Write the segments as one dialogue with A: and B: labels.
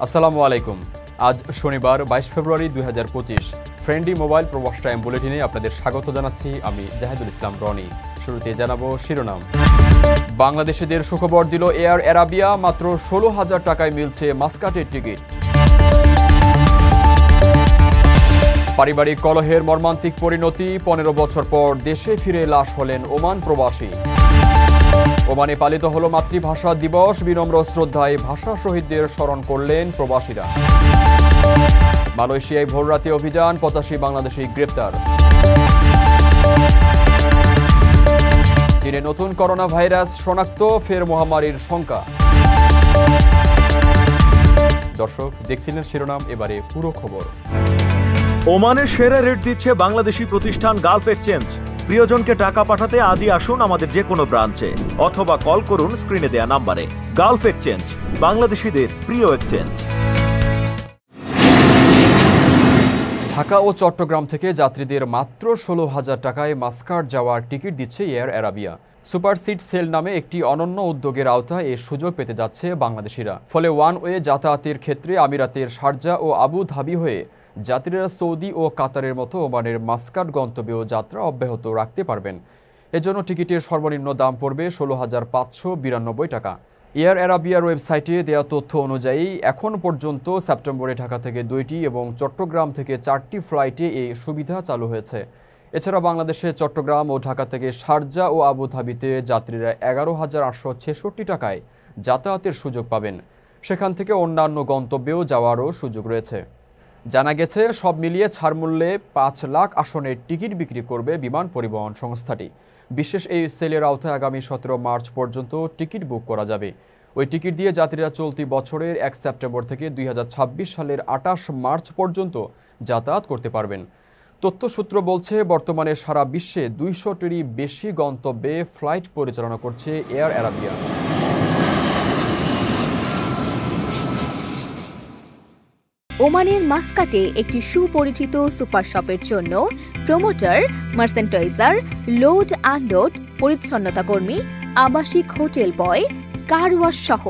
A: আসসালামু আলাইকুম। আজ শনিবার 22 ফেব্রুয়ারি 2025। ফ্রেন্ডলি মোবাইল প্রবাস টাইম বুলেটিনে আপনাদের স্বাগত জানাচ্ছি আমি জাহিদুল ইসলাম রনি। শুরুতে জানাবো শিরোনাম। বাংলাদেশিদের সুখবর দিল এয়ার অ্যারাবিয়া, মাত্র 16,000 টাকায় মিলছে মাস্কাটের টিকিট। পারিবারিক কলহের মর্মান্তিক পরিণতি, 15 বছর পর দেশে ফিরে লাশ হলেন ওমান প্রবাসী। ওমানে পালিত হল মাতৃভাষা দিবস, বিনম্র শ্রদ্ধায় ভাষা শহীদদের স্মরণ করলেন প্রবাসীরা। মালয়েশিয়ায় ভোররাতে অভিযান, 85 বাংলাদেশি গ্রেপ্তার। চীনে নতুন করোনা ভাইরাস শনাক্ত, ফের মহামারীর শঙ্কা। দর্শক দেখছিলেন শিরোনাম, এবারে পুরো খবর।
B: ওমানের সেরা রেট দিচ্ছে বাংলাদেশি প্রতিষ্ঠান গালফ এক্সচেঞ্জ। প্রিয়জনকে টাকা পাঠাতে আজই আসুন আমাদের যে কোনো ব্রাঞ্চে অথবা কল করুন স্ক্রিনে দেয়া নাম্বারে। গালফ এক্সচেঞ্জ, বাংলাদেশিদের প্রিয় এক্সচেঞ্জ।
A: ঢাকা ও চট্টগ্রাম থেকে যাত্রীদের মাত্র 16,000 টাকায় মাস্কাট যাওয়ার টিকিট দিচ্ছে Air Arabia. Super seat sale নামে একটি অনন্য উদ্যোগের আওতায় এই সুযোগ পেতে যাচ্ছে বাংলাদেশিরা। ফলে ওয়ান ওয়ে যাতায়াতের ক্ষেত্রে আমিরাতের শারজা ও আবু ধাবি হয়ে যাত্রীরা সৌদি ও কাতারের মতো ওমানের মাস্কাট গন্তব্যেও যাত্রা অব্যাহত রাখতে পারবেন। এজন্য টিকিটের সর্বনিম্ন দাম পড়বে 16,592 টাকা। এয়ার অ্যারাবিয়ার ওয়েবসাইটে দেওয়া তথ্য অনুযায়ী এখন পর্যন্ত সেপ্টেম্বরে ঢাকা থেকে 2টি এবং চট্টগ্রাম থেকে 4টি ফ্লাইটে এই সুবিধা চালু হয়েছে। এছাড়া বাংলাদেশে চট্টগ্রাম ও ঢাকা থেকে শারজা ও আবু ধাবিতে যাত্রীরা 11,866 টাকায় যাতায়াতের সুযোগ পাবেন। সেখান থেকে অন্যান্য গন্তব্যেও যাওয়ারও সুযোগ রয়েছে। জানা গেছে, সব মিলিয়ে ছাড়মূল্যে 5 লাখ আসনের টিকিট বিক্রি করবে বিমান পরিবহন সংস্থাটি। বিশেষ এই সেলের আওতায় আগামী 17 মার্চ পর্যন্ত টিকিট বুক করা যাবে। ওই টিকিট দিয়ে যাত্রীরা চলতি বছরের 1 সেপ্টেম্বর থেকে 2026 সালের 28 মার্চ পর্যন্ত যাতায়াত করতে পারবেন। তথ্যসূত্র বলছে, বর্তমানে সারা বিশ্বে 200টিরই বেশি গন্তব্যে ফ্লাইট পরিচালনা করছে এয়ার অ্যারাবিয়া।
C: ওমানের মাস্কাটে একটি সুপরিচিত সুপার শপের জন্য প্রমোটার, মার্চেন্টাইজার, লোড আনলোড, পরিচ্ছন্নতা কর্মী, আবাসিক হোটেল বয়, কার ওয়াশ সহ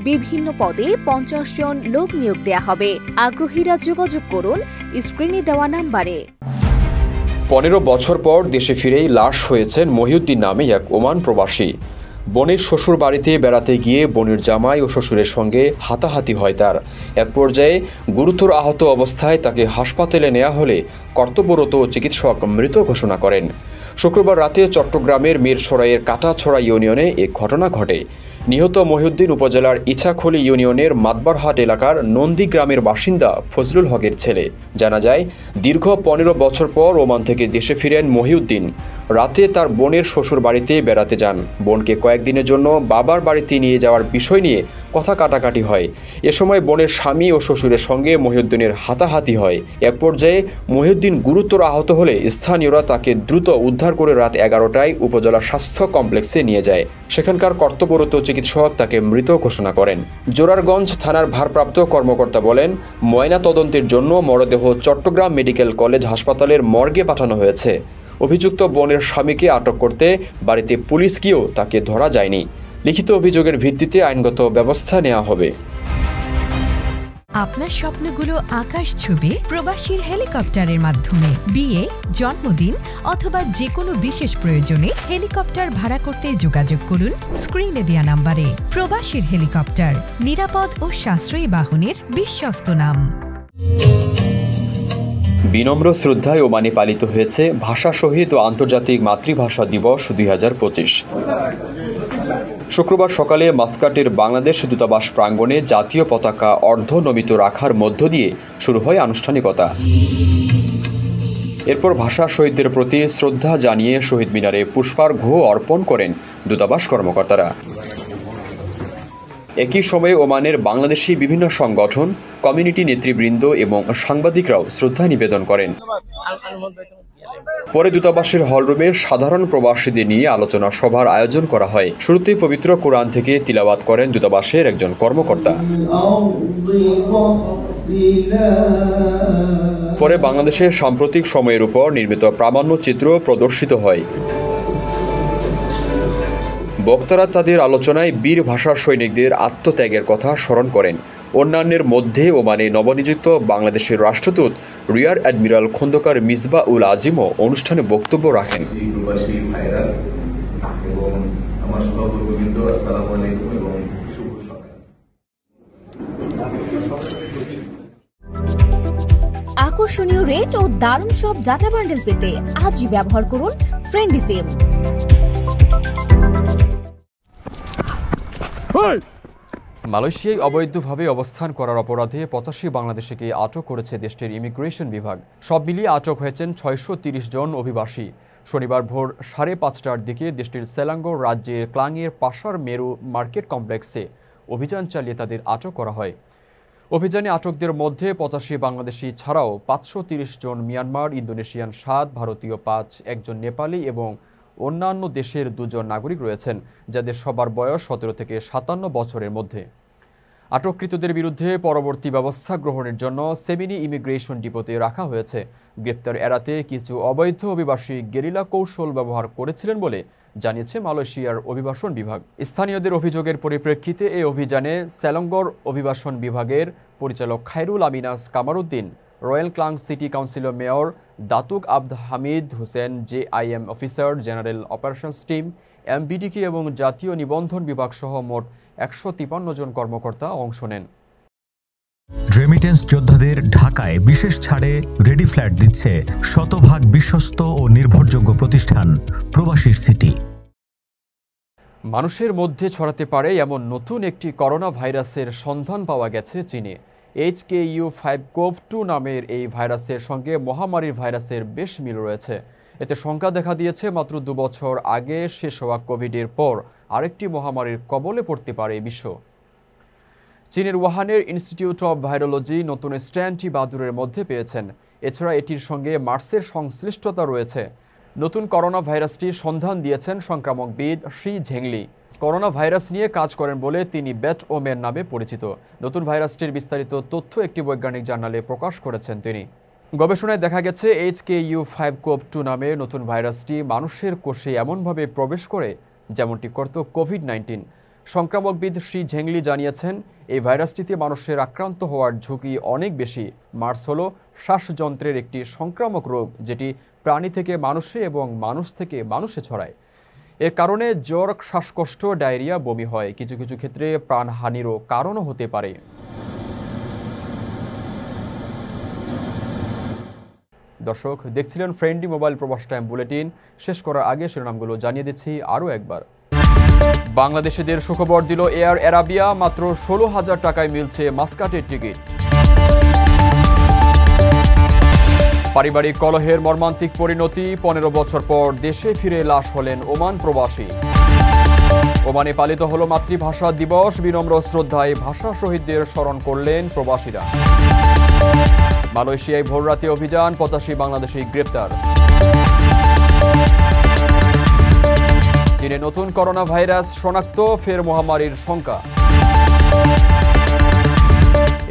C: বিভিন্ন পদে 50 জন লোক নিয়োগ দেয়া হবে। আগ্রহীরা যোগাযোগ করুন স্ক্রিনে দেওয়া নাম্বারে।
A: 15 বছর পর দেশে ফিরেই লাশ হয়েছেন মহিউদ্দিন নামে এক ওমান প্রবাসী। বোনের শ্বশুর বাড়িতে বেড়াতে গিয়ে বোনের জামাই ও শ্বশুরের সঙ্গে হাতাহাতি হয় তার। এক পর্যায়ে গুরুতর আহত অবস্থায় তাকে হাসপাতালে নেওয়া হলে কর্তব্যরত চিকিৎসক মৃত ঘোষণা করেন। শুক্রবার রাতে চট্টগ্রামের মিরসরাইয়ের কাটাছড়া ইউনিয়নে এ ঘটনা ঘটে। নিহত মহিউদ্দিন উপজেলার ইছাখলি ইউনিয়নের মাতবারহাট এলাকার নন্দী গ্রামের বাসিন্দা ফজলুল হকের ছেলে। জানা যায়, দীর্ঘ 15 বছর পর ওমান থেকে দেশে ফিরেন মহিউদ্দিন। রাতে তার বোনের শ্বশুর বাড়িতে বেড়াতে যান। বোনকে কয়েকদিনের জন্য বাবার বাড়িতে নিয়ে যাওয়ার বিষয় নিয়ে কথা কাটাকাটি হয়। এ সময় বোনের স্বামী ও শ্বশুরের সঙ্গে মহিউদ্দিনের হাতাহাতি হয়। এক পর্যায়ে মহিউদ্দিন গুরুতর আহত হলে স্থানীয়রা তাকে দ্রুত উদ্ধার করে রাত 11টায় উপজেলা স্বাস্থ্য কমপ্লেক্সে নিয়ে যায়। সেখানকার কর্তব্যরত চিকিৎসক তাকে মৃত ঘোষণা করেন। জোরারগঞ্জ থানার ভারপ্রাপ্ত কর্মকর্তা বলেন, ময়না তদন্তের জন্য মরদেহ চট্টগ্রাম মেডিকেল কলেজ হাসপাতালের মর্গে পাঠানো হয়েছে। অভিযুক্ত বোনের স্বামীকে আটক করতে বাড়িতে পুলিশ গিয়েও তাকে ধরা যায়নি। লিখিত অভিযোগের ভিত্তিতে আইনগত ব্যবস্থা নেওয়া হবে।
D: আপনার স্বপ্নগুলো আকাশ ছুবে প্রবাসীর হেলিকপ্টারের মাধ্যমে। বিয়ে, জন্মদিন অথবা যে কোনো বিশেষ প্রয়োজনে হেলিকপ্টার ভাড়া করতে যোগাযোগ করুন স্ক্রিনে দেয়া নাম্বারে। প্রবাসীর হেলিকপ্টার, নিরাপদ ও সাশ্রয়ী বাহনের বিশ্বস্ত নাম।
A: বিনম্র শ্রদ্ধায় ওমানে পালিত হয়েছে ভাষা শহীদ ও আন্তর্জাতিক মাতৃভাষা দিবস 2025। শুক্রবার সকালে মাস্কাটের বাংলাদেশ দূতাবাস প্রাঙ্গণে জাতীয় পতাকা অর্ধনমিত রাখার মধ্য দিয়ে শুরু হয় আনুষ্ঠানিকতা। এরপর ভাষা শহীদদের প্রতি শ্রদ্ধা জানিয়ে শহীদ মিনারে পুষ্পার্ঘ্য অর্পণ করেন দূতাবাস কর্মকর্তারা। একই সময়ে ওমানের বাংলাদেশি বিভিন্ন সংগঠন, কমিউনিটি নেতৃবৃন্দ এবং সাংবাদিকরাও শ্রদ্ধা নিবেদন করেন। পরে দূতাবাসের হলরুমে সাধারণ প্রবাসীদের নিয়ে আলোচনা সভার আয়োজন করা হয়। শুরুতেই পবিত্র কোরআন থেকে তিলাওয়াত করেন দূতাবাসের একজন কর্মকর্তা। পরে বাংলাদেশের সাম্প্রতিক সময়ের উপর নির্মিত প্রামাণ্যচিত্র প্রদর্শিত হয়। বক্তারা তাদের আলোচনায় বীর ভাষার সৈনিকদের আত্মত্যাগের কথা স্মরণ করেন। অন্যান্যের মধ্যে ওমানে নবনিযুক্ত বাংলাদেশের রাষ্ট্রদূত রিয়ার অ্যাডমিরাল খন্দকার মিসবাউল আজিমও অনুষ্ঠানে বক্তব্য রাখেন।
E: প্রবাসী ভাইরা এবং আমার সহকর্মীবৃন্দ, আসসালামু আলাইকুম এবং শুভ সকাল।
C: আকর্ষণীয় রেট ও দারুণ সব ডাটা বান্ডেল পেতে আজই ব্যবহার করুন ফ্রেন্ডলি সিম।
A: মালয়েশিয়ায় অবৈধভাবে অবস্থান করার অপরাধে 85 বাংলাদেশিকে আটক করেছে দেশটির ইমিগ্রেশন বিভাগ। সব মিলিয়ে আটক হয়েছেন 630 জন অভিবাসী। শনিবার ভোর 5:30টার দিকে দেশটির সেলাঙ্গোর রাজ্যের ক্লাংয়ের পাশার মেরু মার্কেট কমপ্লেক্সে অভিযান চালিয়ে তাদের আটক করা হয়। অভিযানে আটকদের মধ্যে 85 বাংলাদেশি ছাড়াও 530 জন মিয়ানমার, ইন্দোনেশিয়ান 7, ভারতীয় 5, একজন নেপালি এবং অন্যান্য দেশের 2 জন নাগরিক রয়েছেন, যাদের সবার বয়স 17 থেকে 57 বছরের মধ্যে। আটককৃতদের বিরুদ্ধে পরবর্তী ব্যবস্থা গ্রহণের জন্য সেমিনি ইমিগ্রেশন ডিপোতে রাখা হয়েছে। গ্রেপ্তার এড়াতে কিছু অবৈধ অভিবাসী গেরিলা কৌশল ব্যবহার করেছিলেন বলে জানিয়েছে মালয়েশিয়ার অভিবাসন বিভাগ। স্থানীয়দের অভিযোগের পরিপ্রেক্ষিতে এই অভিযানে সেলঙ্গর অভিবাসন বিভাগের পরিচালক Khairul Aminas Kamaruddin, Royal Klang City councillor mayor Datuk Abd Hamid Hussein, JIM officer, general operations team, MBDK এবং জাতীয় নিবন্ধন বিভাগ সহ মোট 153 জন কর্মকর্তা অংশ নেন।
F: রেমিটেন্স যোদ্ধাদের ঢাকায় বিশেষ ছাড়ে রেডি ফ্ল্যাট দিচ্ছে শতভাগ বিশ্বস্ত ও নির্ভরযোগ্য প্রতিষ্ঠান প্রবাসীর সিটি।
A: মানুষের মধ্যে ছড়াতে পারে এমন নতুন একটি করোনা ভাইরাসের সন্ধান পাওয়া গেছে চীনে। HKU5CoV-2 নামের এই ভাইরাসের সঙ্গে মহামারীর ভাইরাসের বেশ মিল রয়েছে। এতে শঙ্কা দেখা দিয়েছে মাত্র 2 বছর আগে শেষ হওয়া কোভিডের পর আরেকটি মহামারীর কবলে পড়তে পারে বিশ্ব। চীনের ওয়াহানের ইনস্টিটিউট অব ভাইরোলজি নতুন স্ট্র্যান্ডটি বাদুড়ের মধ্যে পেয়েছেন। এছাড়া এটির সঙ্গে মার্সের সংশ্লিষ্টতা রয়েছে। নতুন করোনা ভাইরাসটির সন্ধান দিয়েছেন সংক্রামকবিদ শি ঝেংলি। করোনা ভাইরাস নিয়ে কাজ করেন বলে তিনি ব্যাট ওমেন নামে পরিচিত। নতুন ভাইরাসটির বিস্তারিত তথ্য একটি বৈজ্ঞানিক জার্নালে প্রকাশ করেছেন তিনি। গবেষণায় দেখা গেছে HKU5CoV-2 নামে নতুন ভাইরাসটি মানুষের কোষে এমনভাবে প্রবেশ করে যেমনটি করত কোভিড-19। সংক্রামকবিদ শি ঝেংলি জানিয়েছেন, এই ভাইরাসটিতে মানুষের আক্রান্ত হওয়ার ঝুঁকি অনেক বেশি। মার্স হল শ্বাসযন্ত্রের একটি সংক্রামক রোগ, যেটি প্রাণী থেকে মানুষে এবং মানুষ থেকে মানুষে ছড়ায়। এর কারণে জ্বর, শ্বাসকষ্ট, ডায়রিয়া, বমি হয়। কিছু কিছু ক্ষেত্রে প্রাণহানিরও কারণও হতে পারে। দর্শক, দেখছিলেন ফ্রেন্ডলি মোবাইল প্রবাস টাইম বুলেটিন। শেষ করার আগে শিরোনামগুলো জানিয়ে দিচ্ছি আরও একবার। বাংলাদেশিদের সুখবর দিল এয়ার অ্যারাবিয়া, মাত্র 16,000 টাকায় মিলছে মাস্কাটের টিকিট। পারিবারিক কলহের মর্মান্তিক পরিণতি, 15 বছর পর দেশে ফিরে লাশ হলেন ওমান প্রবাসী। ওমানে পালিত হলো মাতৃভাষা দিবস, বিনম্র শ্রদ্ধায় ভাষা শহীদদের স্মরণ করলেন প্রবাসীরা। মালয়েশিয়ায় ভোররাতে অভিযান, 85 বাংলাদেশি গ্রেপ্তার। চীনে নতুন করোনা ভাইরাস শনাক্ত, ফের মহামারীর শঙ্কা।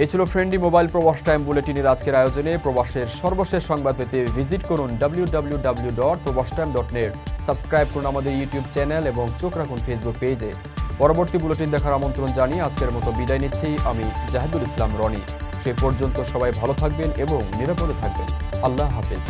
A: এই ছিল ফ্রেন্ডলি মোবাইল প্রবাস টাইম বুলেটিনের আজকের আয়োজনে। প্রবাসের সর্বশেষ সংবাদ পেতে ভিজিট করুন www.probastime.net। সাবস্ক্রাইব করুন আমাদের ইউটিউব চ্যানেল এবং চোখ রাখুন ফেসবুক পেজে। পরবর্তী বুলেটিন দেখার আমন্ত্রণ জানিয়ে আজকের মতো বিদায় নিচ্ছি আমি জাহিদুল ইসলাম রনি। সে পর্যন্ত সবাই ভালো থাকবেন এবং নিরাপদে থাকবেন। আল্লাহ হাফেজ।